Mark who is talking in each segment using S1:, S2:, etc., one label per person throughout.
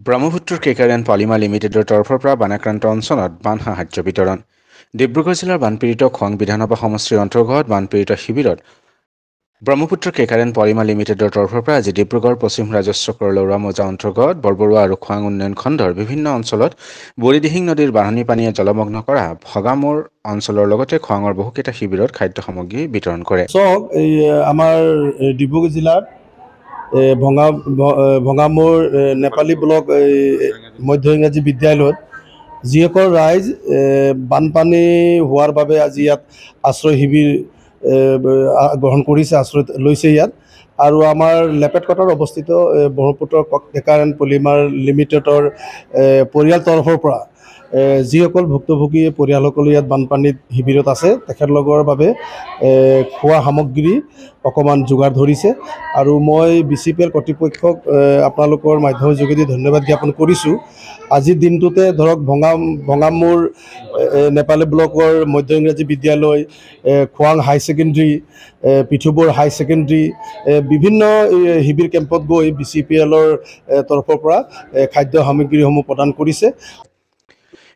S1: ব্ৰহ্মপুত্ৰৰ কেকাৰেন পলিমাৰ লিমিটেডৰ তৰফৰ পৰা বানাক্ৰান্ত অঞ্চলত বান সাহায্য বিতৰণ। ডিব্ৰুগড় জিলাৰ বানপীড়িত খোৱাং বিধানসভা সমষ্টিৰ অন্তৰ্গত বানপীড়িত শিবিৰত ব্ৰহ্মপুত্ৰ কেকাৰেন পলিমাৰ লিমিটেডৰ তৰফৰ পৰা আজি ডিব্ৰুগড় পশ্চিম ৰাজহচক্ৰৰ লৌৰা মৌজা অন্তৰ্গত বৰবৰুৱা আৰু খোৱাং উন্নয়ন খণ্ডৰ বিভিন্ন অঞ্চলত বুঢ়ীদিহিং নদীৰ বাঢ়নী পানীয়ে জলমগ্ন কৰা ভগামোৰ অঞ্চলৰ লগতে খোৱাঙৰ বহুকেইটা শিবিৰত খাদ্য সামগ্ৰী বিতৰণ কৰে।
S2: এই আমাৰ ডিব্ৰুগড় জিলাত ভঙামোৰ নেপালী ব্লক মধ্য ইংৰাজী বিদ্যালয়ত যিসকল ৰাইজ বানপানী হোৱাৰ বাবে আজি ইয়াত আশ্ৰয় শিবিৰ গ্ৰহণ কৰিছে, আশ্ৰয় লৈছে ইয়াত। আৰু আমাৰ লেপেটকটাত অৱস্থিত ব্ৰহ্মপুত্ৰ কেকাৰেন পলিমাৰ লিমিটেডৰ পৰিয়াল তৰফৰ পৰা যিসকল ভুক্তভোগী পৰিয়ালসকল ইয়াত বানপানীত শিবিৰত আছে তেখেতলোকৰ বাবে খোৱা সামগ্ৰী অকণমান যোগাৰ ধৰিছে। আৰু মই BCPL কৰ্তৃপক্ষক আপোনালোকৰ মাধ্যমৰ যোগেদি ধন্যবাদ জ্ঞাপন কৰিছোঁ। আজিৰ দিনটোতে ধৰক ভঙামোৰ নেপালী ব্লকৰ মধ্য ইংৰাজী বিদ্যালয়, খোৱাং হাই ছেকেণ্ডেৰী, পিঠুবৰ হাই ছেকেণ্ডেৰী, বিভিন্ন শিবিৰ কেম্পত গৈ BCPLৰ তৰফৰ পৰা খাদ্য সামগ্ৰীসমূহ প্ৰদান কৰিছে।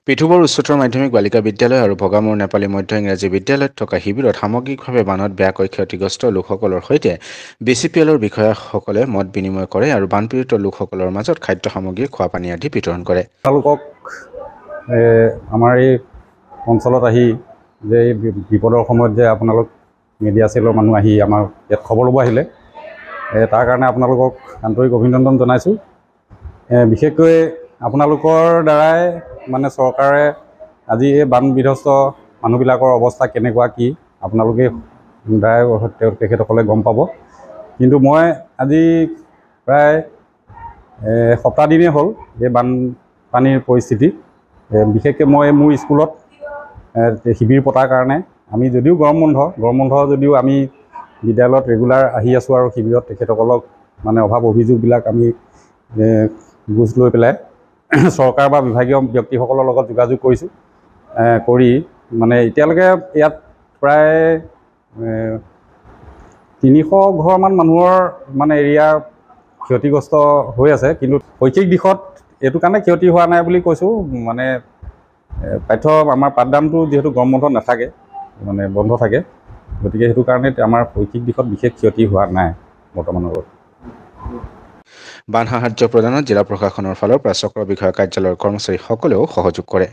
S1: পিঠুবৰ উচ্চতৰ মাধ্যমিক বালিকা বিদ্যালয় আৰু ভগামোৰ নেপালী মধ্য ইংৰাজী বিদ্যালয়ত থকা শিবিৰত সামগ্ৰিকভাৱে বানত বেয়াকৈ ক্ষতিগ্ৰস্ত লোকসকলৰ সৈতে BCPLৰ বিষয়াসকলে মত বিনিময় কৰে আৰু বানপীড়িত লোকসকলৰ মাজত খাদ্য সামগ্ৰী, খোৱা পানী আদি বিতৰণ কৰে।
S3: তেওঁলোকক আমাৰ এই অঞ্চলত আহি যে এই বিপদৰ সময়ত যে আপোনালোক মিডিয়া চেলৰ মানুহ আহি আমাৰ ইয়াত খবৰ ল'ব আহিলে, তাৰ কাৰণে আপোনালোকক আন্তৰিক অভিনন্দন জনাইছোঁ। বিশেষকৈ আপোনালোকৰ দ্বাৰাই মানে চৰকাৰে আজি এই বান বিধ্বস্ত মানুহবিলাকৰ অৱস্থা কেনেকুৱা কি আপোনালোকে দ্বাৰাই তেখেতসকলে গম পাব। কিন্তু মই আজি প্ৰায় সপ্তাহ দিনেই হ'ল এই বানপানীৰ পৰিস্থিতি। বিশেষকৈ মই মোৰ স্কুলত শিবিৰ পতাৰ কাৰণে আমি যদিও গৰম বন্ধ যদিও আমি বিদ্যালয়ত ৰেগুলাৰ আহি আছোঁ আৰু শিবিৰত তেখেতসকলক মানে অভাৱ অভিযোগবিলাক আমি বুজ লৈ পেলাই চৰকাৰ বা বিভাগীয় ব্যক্তিসকলৰ লগত যোগাযোগ কৰিছোঁ। কৰি মানে এতিয়ালৈকে ইয়াত প্ৰায় 300 ঘৰমান মানুহৰ মানে এৰিয়া ক্ষতিগ্ৰস্ত হৈ আছে। কিন্তু শৈক্ষিক দিশত এইটো কাৰণে ক্ষতি হোৱা নাই বুলি কৈছোঁ, মানে আমাৰ পাঠদানটো যিহেতু গৰম বন্ধ নাথাকে, মানে বন্ধ থাকে, গতিকে সেইটো কাৰণে আমাৰ শৈক্ষিক দিশত বিশেষ ক্ষতি হোৱা নাই বৰ্তমানৰ।
S1: বান সাহায্য প্ৰদানত জিলা প্ৰশাসনৰ ফালৰ পৰা চক্ৰ বিষয়া কাৰ্যালয়ৰ কৰ্মচাৰীসকলেও সহযোগ কৰে।